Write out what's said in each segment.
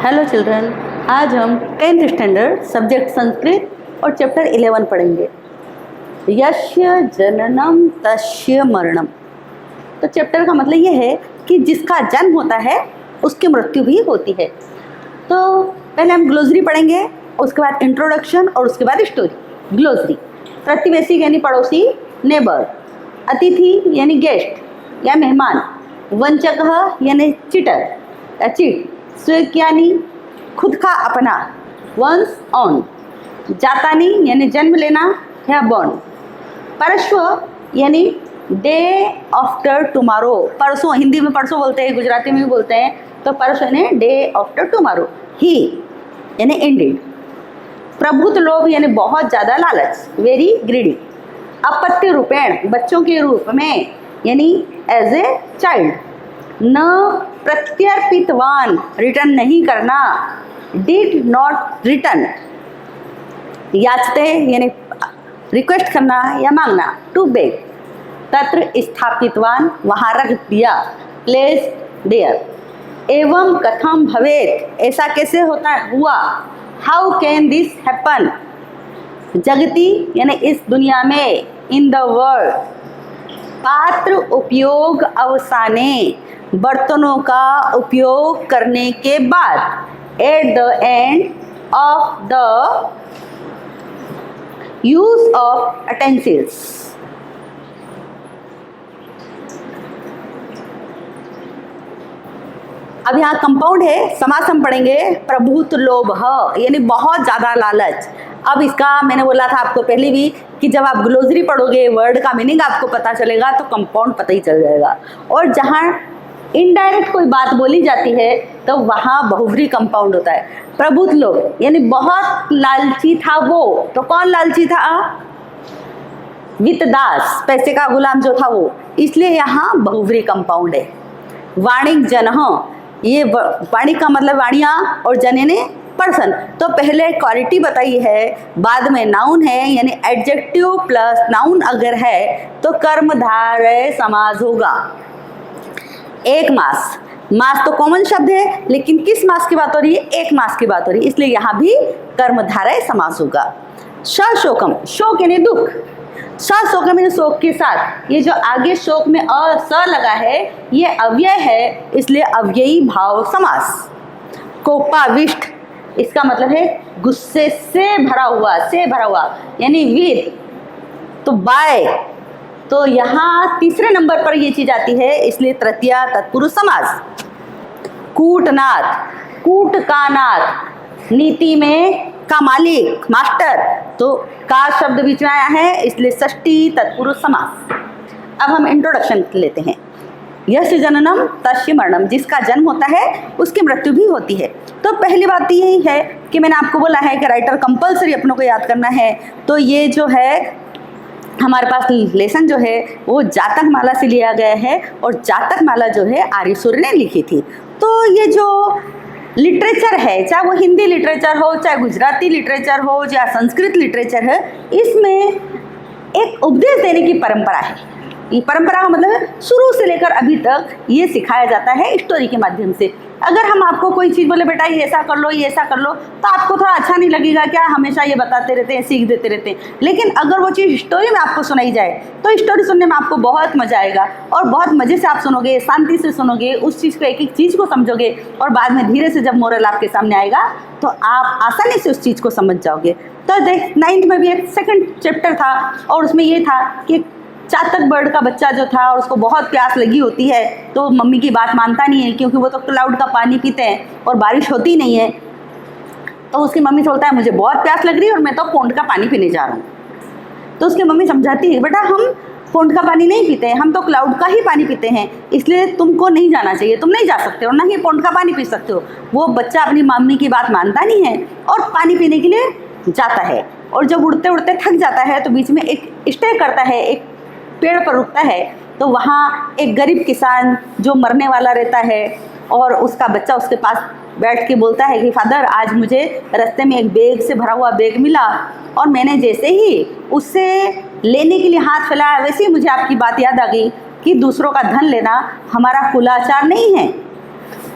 Hello children, आज हम 10th standard subject Sanskrit और चैप्टर 11 पढ़ेंगे। यस्य जननम तस्य मरणम। तो चैप्टर का मतलब ये है कि जिसका जन्म होता है उसकी मृत्यु भी होती है। तो पहले हम ग्लोसरी पढ़ेंगे, उसके बाद इंट्रोडक्शन और उसके बाद स्टोरी। ग्लोसरी: प्रतिवेशी यानी पड़ोसी, नेबर; अतिथि यानी गेस्ट या मेहमान; वंचक यानी चीटर या चीट; स्विक यानी खुद का अपना, वंस ऑन; जातानी यानी जन्म लेना या बॉर्न; परस्व यानी डे आफ्टर टुमारो। परसों, हिंदी में परसों बोलते हैं, गुजराती में भी बोलते हैं, तो परसों यानी डे आफ्टर टुमारो। ही यानी इंडिड। प्रभुत लोभ यानी बहुत ज़्यादा लालच, वेरी ग्रीडी। अपत्य रूपेण बच्चों के रूप में यानी एज ए चाइल्ड। न प्रत्यर्पितवान रिटर्न नहीं करना, डिड नॉट रिटर्न। याचते यानी रिक्वेस्ट करना या मांगना, टू बेग। तत्र स्थापितवान वहाँ रख दिया, प्लेस देयर। एवं कथम भवेत ऐसा कैसे होता हुआ, हाउ कैन दिस हैपन। जगति यानी इस दुनिया में, इन द वर्ल्ड। पात्र उपयोग अवसाने बर्तनों का उपयोग करने के बाद, at the end of the use of utensils. अब यहाँ कंपाउंड है, समास हम पढ़ेंगे। प्रभुत लोभ यानी बहुत ज़्यादा लालच। अब इसका मैंने बोला था आपको पहले भी कि जब आप ग्लोसरी पढ़ोगे, वर्ड का मीनिंग आपको पता चलेगा तो कंपाउंड पता ही चल जाएगा। और जहाँ इनडायरेक्ट कोई बात बोली जाती है तो वहाँ बहुव्रीहि कंपाउंड होता है। प्रभुत लोभ यानी बहुत लालची था वो, तो कौन लालची था? वित्तदास, पैसे का गुलाम जो था वो, इसलिए यहाँ बहुव्रीहि कंपाउंड है। वाणिक जन, ये वाणिक का मतलब वाणिया और जन यानी पर्सन। तो पहले क्वालिटी बताई है, बाद में नाउन है, यानी एडजेक्टिव प्लस नाउन अगर है तो कर्मधारय समास होगा। एक मास, मास तो कॉमन शब्द है, लेकिन किस मास की बात हो रही है? एक मास की बात हो रही है, इसलिए यहाँ भी कर्मधारय समास होगा। सशोकम, शोक यानी दुख। सशोकम यानी शोक के साथ। ये जो आगे शोक में अ स लगा है ये अव्यय है, इसलिए अव्ययी भाव समास। कोपाविष्ट, इसका मतलब है गुस्से से भरा हुआ, से भरा हुआ यानी विद। तो बाय, तो यहाँ तीसरे नंबर पर ये चीज आती है, इसलिए तृतीया तत्पुरुष समास। कूटनाथ, कूट का नाथ, नीति में का मालिक, मास्टर, तो का शब्द बीच में आया है, इसलिए षष्ठी तत्पुरुष समास। अब हम इंट्रोडक्शन लेते हैं। यस्य जननम तस्य मरणम, जिसका जन्म होता है उसकी मृत्यु भी होती है। तो पहली बात यही है कि मैंने आपको बोला है कि राइटर कंपलसरी अपनों को याद करना है। तो ये जो है हमारे पास लेसन जो है वो जातक माला से लिया गया है, और जातक माला जो है आर्यसूर्य ने लिखी थी। तो ये जो लिटरेचर है, चाहे वो हिंदी लिटरेचर हो, चाहे गुजराती लिटरेचर हो, या संस्कृत लिटरेचर है, इसमें एक उपदेश देने की परंपरा है। ये परंपरा का मतलब है शुरू से लेकर अभी तक ये सिखाया जाता है स्टोरी के माध्यम से। अगर हम आपको कोई चीज़ बोले बेटा ये ऐसा कर लो, ये ऐसा कर लो, तो आपको थोड़ा अच्छा नहीं लगेगा, क्या हमेशा ये बताते रहते हैं, सीख देते रहते हैं। लेकिन अगर वो चीज़ स्टोरी में आपको सुनाई जाए तो स्टोरी सुनने में आपको बहुत मज़ा आएगा, और बहुत मज़े से आप सुनोगे, शांति से सुनोगे, उस चीज़ को एक एक चीज़ को समझोगे, और बाद में धीरे से जब मोरल आपके सामने आएगा तो आप आसानी से उस चीज़ को समझ जाओगे। तो देख 9th में भी एक सेकंड चैप्टर था, और उसमें ये था कि चातक बर्ड का बच्चा जो था और उसको बहुत प्यास लगी होती है, तो मम्मी की बात मानता नहीं है, क्योंकि वो तो क्लाउड का पानी पीते हैं और बारिश होती नहीं है। तो उसकी मम्मी बोलता है मुझे बहुत प्यास लग रही है और मैं तो पोंड का पानी पीने जा रहा हूँ। तो उसकी मम्मी समझाती है बेटा हम पोंड का पानी नहीं पीते हैं, हम तो क्लाउड का ही पानी पीते हैं, इसलिए तुमको नहीं जाना चाहिए, तुम नहीं जा सकते हो, ना ही पोंड का पानी पी सकते हो। वो बच्चा अपनी मम्मी की बात मानता नहीं है और पानी पीने के लिए जाता है, और जब उड़ते उड़ते थक जाता है तो बीच में एक स्टे करता है, एक पेड़ पर रुकता है। तो वहाँ एक गरीब किसान जो मरने वाला रहता है, और उसका बच्चा उसके पास बैठ के बोलता है कि फादर आज मुझे रास्ते में एक बैग से भरा हुआ बैग मिला, और मैंने जैसे ही उससे लेने के लिए हाथ फैलाया, वैसे ही मुझे आपकी बात याद आ गई कि दूसरों का धन लेना हमारा कुलाचार नहीं है।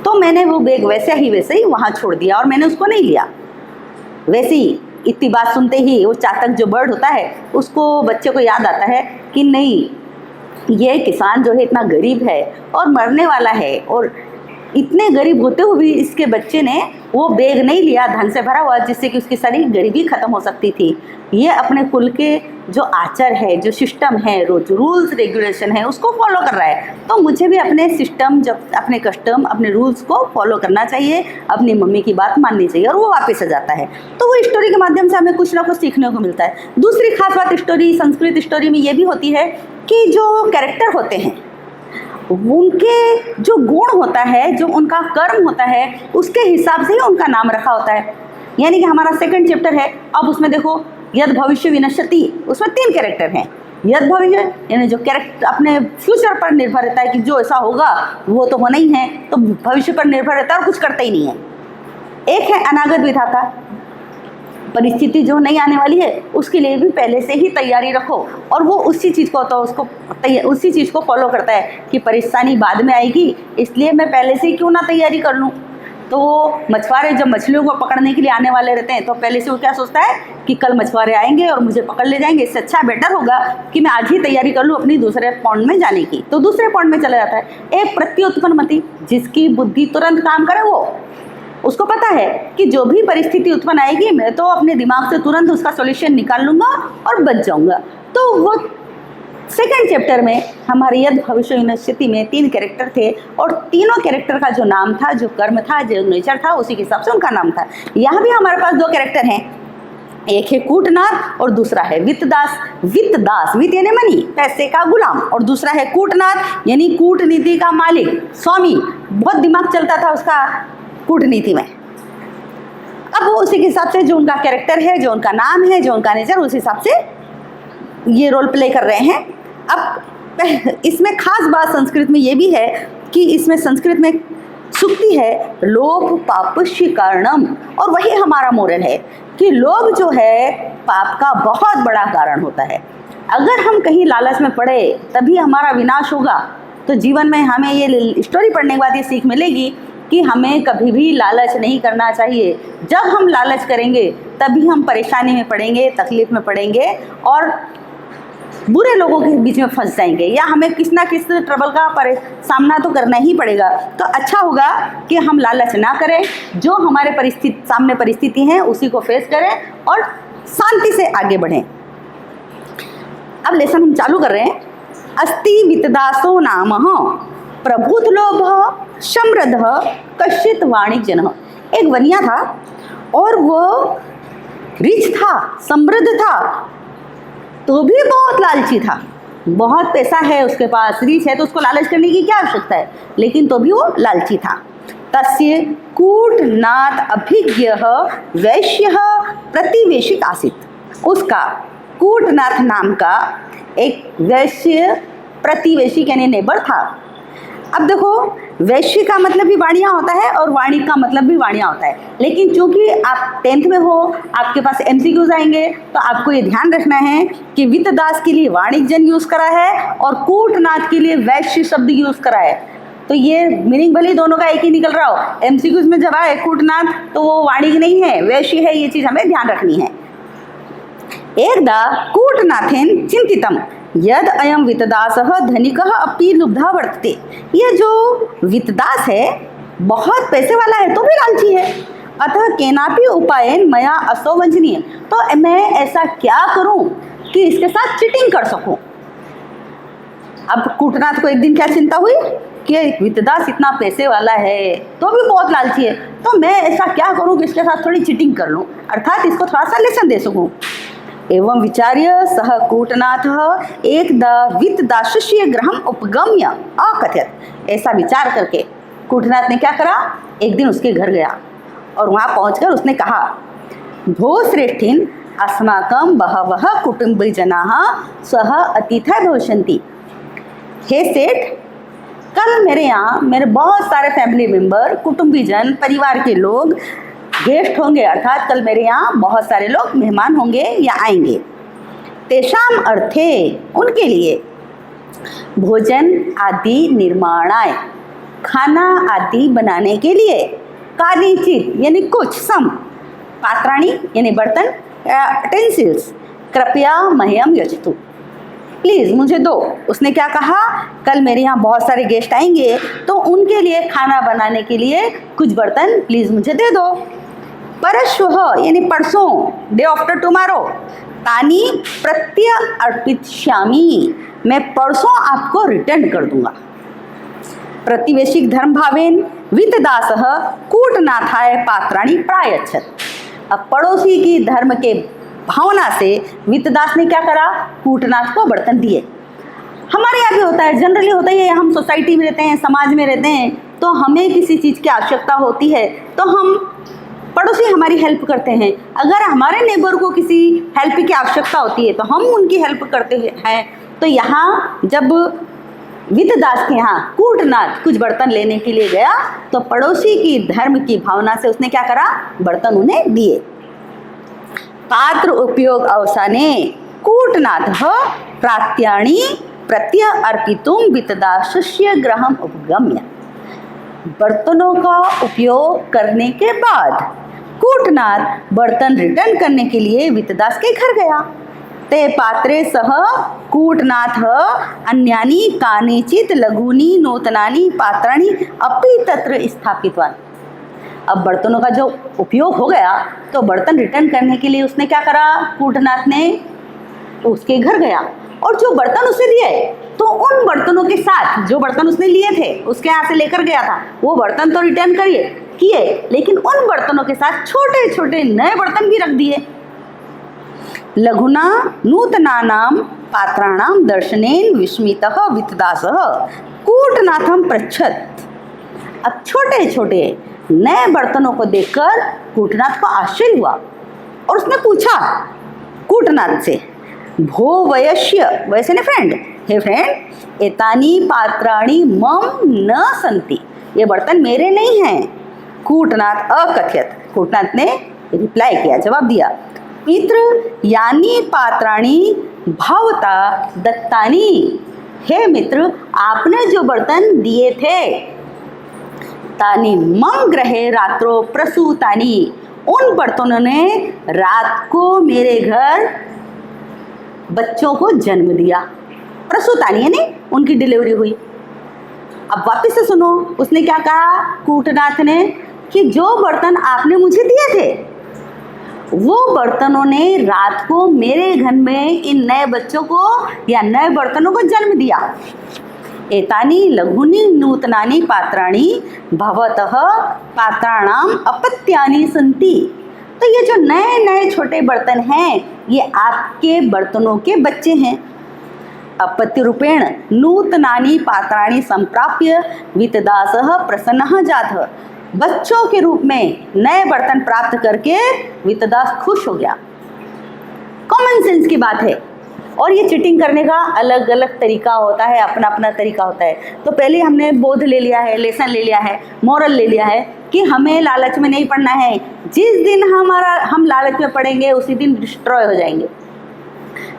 तो मैंने वो बैग वैसे ही वहाँ छोड़ दिया और मैंने उसको नहीं लिया। वैसे ही इतनी बात सुनते ही वो चातक जो बर्ड होता है उसको, बच्चे को याद आता है कि नहीं, ये किसान जो है इतना गरीब है और मरने वाला है, और इतने गरीब होते हुए भी इसके बच्चे ने वो बैग नहीं लिया धन से भरा हुआ, जिससे कि उसकी सारी गरीबी खत्म हो सकती थी। ये अपने कुल के जो आचार है, जो सिस्टम है, रोज रूल्स रेगुलेशन है, उसको फॉलो कर रहा है। तो मुझे भी अपने सिस्टम, जब अपने कस्टम, अपने रूल्स को फॉलो करना चाहिए, अपनी मम्मी की बात माननी चाहिए, और वो वापस आ जाता है। तो वो स्टोरी के माध्यम से हमें कुछ ना कुछ सीखने को मिलता है। दूसरी खास बात स्टोरी, संस्कृत स्टोरी में ये भी होती है कि जो कैरेक्टर होते हैं उनके जो गुण होता है, जो उनका कर्म होता है, उसके हिसाब से ही उनका नाम रखा होता है। यानी कि हमारा सेकंड चैप्टर है, अब उसमें देखो यद भविष्य विनश्यति, उसमें 3 कैरेक्टर हैं। यद भविष्य यानी जो कैरेक्टर अपने फ्यूचर पर निर्भर रहता है कि जो ऐसा होगा वो तो होना ही है, तो भविष्य पर निर्भर रहता है और कुछ करता ही नहीं है। एक है अनागत विधाता, परिस्थिति जो नहीं आने वाली है उसके लिए भी पहले से ही तैयारी रखो, और वो उसी चीज़ को, तो उसको उसी चीज़ को फॉलो करता है कि परेशानी बाद में आएगी, इसलिए मैं पहले से ही क्यों ना तैयारी कर लूँ। तो वो मछुआरे जब मछलियों को पकड़ने के लिए आने वाले रहते हैं तो पहले से वो क्या सोचता है कि कल मछुआरे आएंगे और मुझे पकड़ ले जाएंगे, इससे अच्छा बेटर होगा कि मैं आज ही तैयारी कर लूँ अपनी दूसरे पॉइंट में जाने की। तो दूसरे पॉइंट में चला जाता है। एक प्रत्युत्पन्नमति, जिसकी बुद्धि तुरंत काम करे, वो उसको पता है कि जो भी परिस्थिति उत्पन्न आएगी मैं तो अपने दिमाग से तुरंत उसका सॉल्यूशन निकाल लूँगा और बच जाऊँगा। तो वो सेकंड चैप्टर में हमारे यद भविष्य विनश्यति में 3 कैरेक्टर थे, और तीनों कैरेक्टर का जो नाम था, जो कर्म था, जो नेचर था, उसी के हिसाब से उनका नाम था। यहाँ भी हमारे पास 2 कैरेक्टर हैं, एक है कूटनाथ और दूसरा है वित्तदास। वित्तदास, वित्त यानी मनी, पैसे का गुलाम, और दूसरा है कूटनाथ यानी कूटनीति का मालिक, स्वामी। बहुत दिमाग चलता था उसका कूटनीति में। अब वो उसी के हिसाब से जो उनका कैरेक्टर है, जो उनका नाम है, जो उनका नेचर, उस हिसाब से ये रोल प्ले कर रहे हैं। अब इसमें खास बात संस्कृत में ये भी है कि इसमें संस्कृत में सूक्ति है, लोभ पापस्य कारणम, और वही हमारा मोरल है कि लोभ जो है पाप का बहुत बड़ा कारण होता है। अगर हम कहीं लालच में पड़े तभी हमारा विनाश होगा। तो जीवन में हमें ये स्टोरी पढ़ने के बाद ये सीख मिलेगी कि हमें कभी भी लालच नहीं करना चाहिए। जब हम लालच करेंगे तभी हम परेशानी में पड़ेंगे, तकलीफ में पड़ेंगे और बुरे लोगों के बीच में फंस जाएंगे, या हमें किस ना किस ट्रबल का सामना तो करना ही पड़ेगा। तो अच्छा होगा कि हम लालच ना करें, जो हमारे सामने परिस्थिति है उसी को फेस करें और शांति से आगे बढ़ें। अब लेसन हम चालू कर रहे हैं। अस्ति वित्तदासो नाम प्रभुत लोभ समृद्ध कश्चित वाणिज्यन। एक वनिया था और वो रिच था, समृद्ध था, तो भी बहुत लालची था। बहुत पैसा है उसके पास, रिच है, तो उसको लालच करने की क्या आवश्यकता है, लेकिन तो भी वो लालची था। तस्य कूटनाथ अभिज्ञ वैश्य प्रतिवेशिक आसीत। उसका कूटनाथ नाम का एक वैश्य प्रतिवेशी यानी नेबर था। अब देखो, वैश्य का मतलब भी वाणिया होता है और वाणी का मतलब भी वाणिया होता है, लेकिन चूंकि आप 10th में हो, आपके पास MCQs आएंगे, तो आपको ये ध्यान रखना है कि वित्तदास के लिए वाणिज्यन यूज करा है और कूटनाथ के लिए वैश्य शब्द यूज करा है। तो ये मीनिंग भले दोनों का एक ही निकल रहा हो, MCQs में जब आए कूटनाथ तो वो वाणिज्य नहीं है, वैश्य है, ये चीज हमें ध्यान रखनी है। एकदा कूटनाथेन चिंतितम यद अयम वित्तदासः धनिकः अपि लुब्धा वर्तते। ये जो वित्तदास है बहुत पैसे वाला है तो भी लालची है। अतः केनापि उपायेन मया असो वंचनीय। तो मैं ऐसा क्या करूं कि इसके साथ चीटिंग कर सकूं। अब कूटनाथ को एक दिन क्या चिंता हुई कि वित्तदास इतना पैसे वाला है तो भी बहुत लालची है, तो मैं ऐसा क्या करूं कि इसके साथ थोड़ी चीटिंग कर लूं, अर्थात इसको थोड़ा सा लेसन दे सकूं। एवं विचार्य सह कूटनाथ एकदा वित्तदासस्य गृहम उपगम्य अकथयत। ऐसा विचार करके कूटनाथ ने क्या करा, एक दिन उसके घर गया और वहाँ पहुँचकर उसने कहा, भो श्रेष्ठीन अस्माकं बहवः कुटुम्बीजनाः स्वः अतिथय भविष्यन्ति। हे सेठ, कल मेरे यहाँ मेरे बहुत सारे फैमिली मेम्बर, कुटुम्बीजन, परिवार के लोग गेस्ट होंगे, अर्थात कल मेरे यहाँ बहुत सारे लोग मेहमान होंगे या आएंगे। तेषाम अर्थे, उनके लिए भोजन आदि निर्माणाय, खाना आदि बनाने के लिए, कानिचित यानी कुछ, सम, पात्राणी यानी बर्तन, टेंसिल्स, कृपया मह्यम यच्छतु, प्लीज़ मुझे दो। उसने क्या कहा, कल मेरे यहाँ बहुत सारे गेस्ट आएंगे तो उनके लिए खाना बनाने के लिए कुछ बर्तन प्लीज़ मुझे दे दो। परश्वः यानी परसों, डे आफ्टर टुमारो, तानी प्रत्य अर्पिष्यामि, मैं परसों आपको रिटर्न कर दूंगा। प्रतिवेशिक धर्म भावेन वितदासः कूटनाथाय पात्राणि प्रायच्छत्। अब पड़ोसी की धर्म के भावना से वितदास ने क्या करा, कूटनाथ को बर्तन दिए। हमारे यहाँ भी होता है, जनरली होता है, हम सोसाइटी में रहते हैं, समाज में रहते हैं, तो हमें किसी चीज़ की आवश्यकता होती है तो हम, पड़ोसी हमारी हेल्प करते हैं। अगर हमारे नेबर को किसी हेल्प की आवश्यकता होती है तो हम उनकी हेल्प करते हैं। तो यहाँ जब वितदास के यहाँ कूटनाथ कुछ बर्तन लेने के लिए गया तो पड़ोसी की धर्म की भावना से उसने क्या करा, बर्तन उन्हें दिए। पात्र उपयोग अवसाने कूटनाथ प्रात्याणि प्रत्य अर्पितुम वितदासस्य गृहम उपगम्य। बर्तनों का उपयोग करने के बाद कूटनाथ बर्तन रिटर्न करने के लिए वितदास के घर गया। ते पात्रे सह कूटनाथ अन्यानि कानिचित लघूनि नूतनानि पात्राणि अपि तत्र स्थापितवान्। अब बर्तनों का जो उपयोग हो गया तो बर्तन रिटर्न करने के लिए उसने क्या करा, कूटनाथ ने उसके घर गया और जो बर्तन उसे दिए तो उन बर्तनों के साथ, जो बर्तन उसने लिए थे उसके यहाँ से लेकर गया था, वो बर्तन तो रिटर्न किए, लेकिन उन बर्तनों के साथ छोटे छोटे नए बर्तन भी रख दिए। लघुना नूतनानां पात्राणां दर्शनेन विस्मितः वितदासः कूटनाथं पृच्छत्। अब छोटे छोटे नए बर्तनों को देखकर कूटनाथ को आश्चर्य हुआ और उसने पूछा कूटनाथ से, भो वयस्य, वैसे ने फ्रेंड, हे फ्रेंड, एतानी पात्राणि मम न सन्ति, ये बर्तन मेरे नहीं हैं। कूटनाथ अकथयत, कूटनाथ ने रिप्लाई किया, जवाब दिया, मित्र यानी पात्राणि भवता दत्तानि, हे मित्र आपने जो बर्तन दिए थे, तानि मम गृहे रात्रो प्रसूतानि, उन बर्तनों ने रात को मेरे घर बच्चों को जन्म दिया। प्रसूतानी यानी उनकी डिलीवरी हुई। अब वापस से सुनो, उसने क्या कहा कूटनाथ ने कि जो बर्तन आपने मुझे दिए थे वो बर्तनों ने रात को मेरे घर में इन नए बच्चों को या नए बर्तनों को जन्म दिया। एतानि लघुनि नूतनानि पात्राणि भवतः पात्राणाम अपत्यानि सन्ति। तो ये जो नए नए छोटे बर्तन हैं ये आपके बर्तनों के बच्चे हैं। अपत्य रूपेण नूतनानि पात्राणि संप्राप्य वितदासः प्रसन्नः जातः। बच्चों के रूप में नए बर्तन प्राप्त करके वितदास खुश हो गया। कॉमन सेंस की बात है। और ये चीटिंग करने का अलग अलग तरीका होता है, अपना अपना तरीका होता है। तो पहले हमने बोध ले लिया है, लेसन ले लिया है, मोरल ले लिया है कि हमें लालच में नहीं पड़ना है। जिस दिन हम लालच में पड़ेंगे उसी दिन डिस्ट्रॉय हो जाएंगे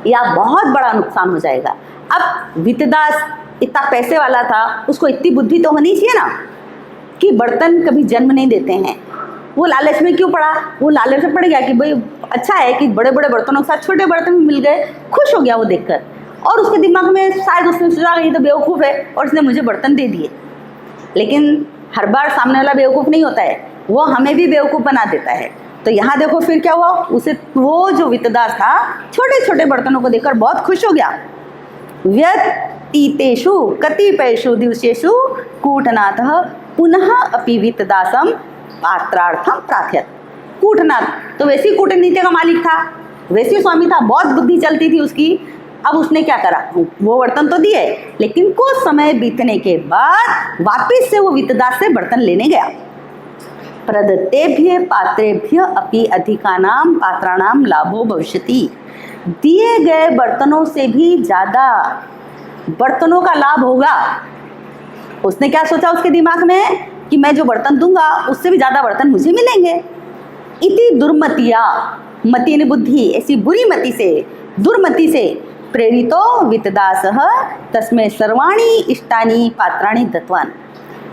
या बहुत बड़ा नुकसान हो जाएगा। अब वितदास इतना पैसे वाला था, उसको इतनी बुद्धि तो होनी चाहिए ना कि बर्तन कभी जन्म नहीं देते हैं। वो लालच में क्यों पड़ा? वो लालच में पड़ गया कि भाई अच्छा है कि बड़े बड़े बर्तनों के साथ छोटे बर्तन मिल गए, खुश हो गया वो देखकर। और उसके दिमाग में शायद उसने सोचा ये तो बेवकूफ़ है और उसने मुझे बर्तन दे दिए। लेकिन हर बार सामने वाला बेवकूफ़ नहीं होता है, वो हमें भी बेवकूफ़ बना देता है। तो यहाँ देखो फिर क्या हुआ, उसे वो जो वितदास था छोटे छोटे बर्तनों को देखकर बहुत खुश हो गया। व्यतीतेषु कतिपयेषु दिवसेषु कूटनाथः पुनः अपि वितदासं पात्रार्थम प्रार्थयत। कूटनाथ तो वैसी कूटनीति का मालिक था, वैसी स्वामी था, बहुत बुद्धि चलती थी उसकी। अब उसने क्या करा, वो बर्तन तो दिए लेकिन कुछ समय बीतने के बाद वापिस से वो वितदास से बर्तन लेने गया। प्रदत्तेभ्य पात्रेभ्य अपि अधिकानां पात्राणां लाभो भविष्यति। दिए गए बर्तनों से भी ज़्यादा बर्तनों का लाभ होगा। उसने क्या सोचा उसके दिमाग में कि मैं जो बर्तन दूंगा उससे भी ज़्यादा बर्तन मुझे मिलेंगे। इति दुर्मतिया, मति ने बुद्धि, ऐसी बुरी मति से, दुर्मति से प्रेरितो वितदासः तस्मै सर्वाणि इष्टानि पात्राणि दत्तवान्।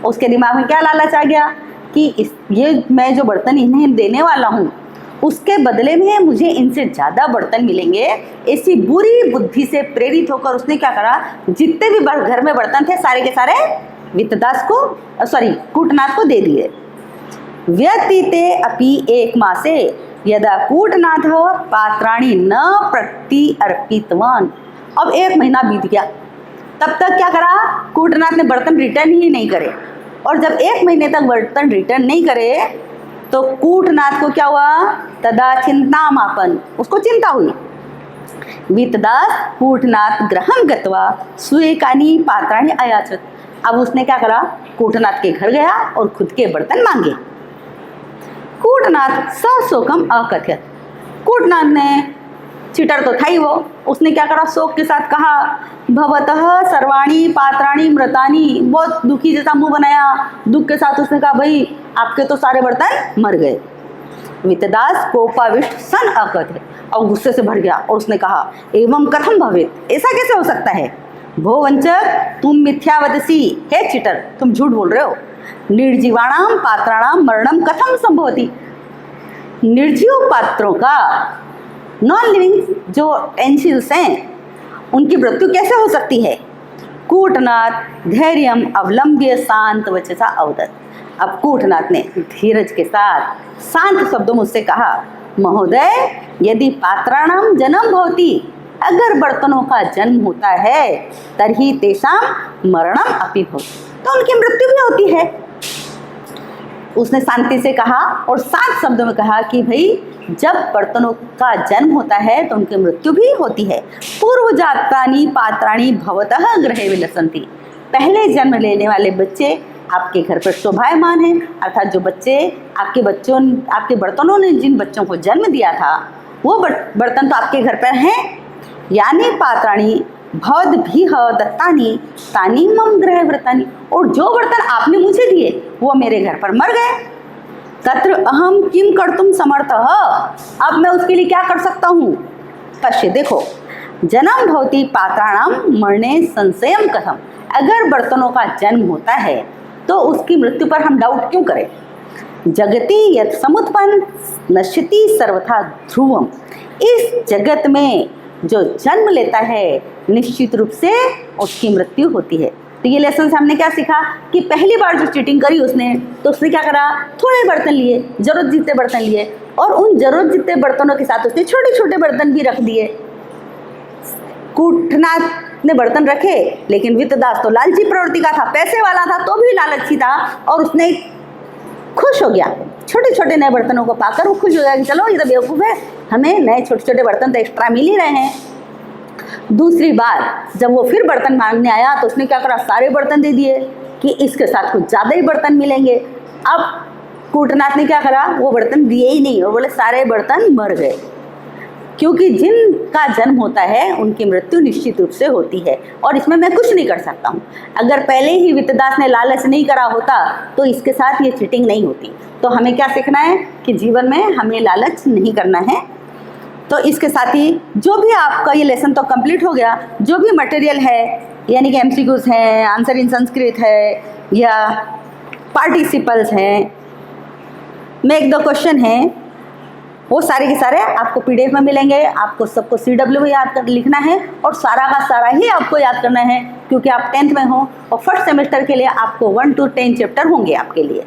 उसके दिमाग में क्या लालच आ गया कि ये मैं जो बर्तन इन्हें देने वाला हूँ उसके बदले में मुझे इनसे ज़्यादा बर्तन मिलेंगे। ऐसी बुरी बुद्धि से प्रेरित होकर उसने क्या करा, जितने भी घर में बर्तन थे सारे के सारे वित्तदास को कूटनाथ को दे दिए। व्यतीते अपि एक मासे यदा कूटनाथ पात्राणि न प्रति अर्पितवान। अब 1 महीना बीत गया, तब तक क्या करा, कूटनाथ ने बर्तन रिटर्न ही नहीं करे। और जब 1 महीने तक बर्तन रिटर्न नहीं करे तो कूटनाथ को क्या हुआ, तदा चिंतामापन, उसको चिंता हुई। वित्तदास कूटनाथ गृहं गत्वा स्वेकानि पात्राणि अयाचत। अब उसने क्या करा, कूटनाथ के घर गया और खुद के बर्तन मांगे। कूटनाथ सशोकम अकथयत। कूटनाथ ने, चीटर तो था ही वो, उसने क्या करा, शोक के साथ कहा, भवतः सर्वाणी पात्राणि मृतानि। बहुत दुखी जैसा मुंह बनाया, दुख के साथ उसने कहा, भाई आपके तो सारे बर्तन मर गए। वित्तदास कोपाविष्ट सन अकथयत, और गुस्से से भर गया और उसने कहा, एवं कथम भवेत, ऐसा कैसे हो सकता है। भो वंचक तुम मिथ्या वदसी, हे चीटर तुम झूठ बोल रहे हो। निर्जीवाणाम पात्राणाम मरणम कथम संभवती। निर्जीव पात्रों का, नॉन लिविंग जो टेंसिल्स हैं, उनकी मृत्यु कैसे हो सकती है। कूटनाथ धैर्यम अवलंब्य शांत वचसा अवदत। अब कूटनाथ ने धीरज के साथ शांत शब्दों में उससे कहा, महोदय यदि पात्राणाम जन्म भवति, अगर बर्तनों का जन्म होता है, तर्हि तेषाम मरणम अपि भवति, तो उनकी मृत्यु भी होती है। उसने शांति से कहा और शांत शब्दों में कहा कि भाई जब बर्तनों का जन्म होता है तो उनकी मृत्यु भी होती है। पूर्व जातानि पात्राणि भवतः गृहे विलसन्ति। पहले जन्म लेने वाले बच्चे आपके घर पर शोभायमान हैं, अर्थात जो बच्चे आपके बर्तनों ने जिन बच्चों को जन्म दिया था वो बर्तन तो आपके घर पर हैं। यानी पात्राणि भवद्भिः दत्तानि तानि मम गृहे व्रतानि। और जो बर्तन आपने मुझे दिए वो मेरे घर पर मर गए। तत्र अहम किम कर्तुम समर्थः। अब मैं उसके लिए क्या कर सकता हूँ। पश्य देखो, जन्म भवति पात्राणाम मरणे संशयम कथम। अगर बर्तनों का जन्म होता है तो उसकी मृत्यु पर हम डाउट क्यों करें। जगति यत् समुत्पन्न नश्यति सर्वथा ध्रुवम। इस जगत में जो जन्म लेता है निश्चित रूप से उसकी मृत्यु होती है। तो ये लेसन से हमने क्या सीखा कि पहली बार जो चीटिंग करी उसने, तो उसने क्या करा, थोड़े बर्तन लिए, जरूरत जितने बर्तन लिए, और उन जरूरत जितने बर्तनों के साथ उसने छोटे छोटे बर्तन भी रख दिए। कूटनाथ ने बर्तन रखे, लेकिन वित्तदास तो लालची प्रवृत्ति का था, पैसे वाला था तो भी लालची था, और उसने खुश हो गया छोटे छोटे नए बर्तनों को पाकर। वो खुश हो गया कि चलो ये तो बेवकूफ़ है, हमें नए छोटे छोटे बर्तन तो एक्स्ट्रा मिल ही रहे हैं। दूसरी बार जब वो फिर बर्तन मांगने आया तो उसने क्या करा, सारे बर्तन दे दिए कि इसके साथ कुछ ज़्यादा ही बर्तन मिलेंगे। अब कूटनाथ ने क्या करा, वो बर्तन दिए ही नहीं और बोले सारे बर्तन मर गए। क्योंकि जिनका जन्म होता है उनकी मृत्यु निश्चित रूप से होती है, और इसमें मैं कुछ नहीं कर सकता हूँ। अगर पहले ही वित्तदास ने लालच नहीं करा होता तो इसके साथ ये चीटिंग नहीं होती। तो हमें क्या सीखना है कि जीवन में हमें लालच नहीं करना है। तो इसके साथ ही जो भी आपका ये लेसन तो कंप्लीट हो गया। जो भी मटेरियल है, यानी कि MCQs हैं, आंसर इन संस्कृत है, या पार्टिसिपल्स हैं, मेक द क्वेश्चन हैं, वो सारे के सारे आपको PDF में मिलेंगे। आपको सबको CW में याद कर लिखना है, और सारा का सारा ही आपको याद करना है, क्योंकि आप 10th में हो और फर्स्ट सेमेस्टर के लिए आपको 1 to 10 चैप्टर होंगे आपके लिए।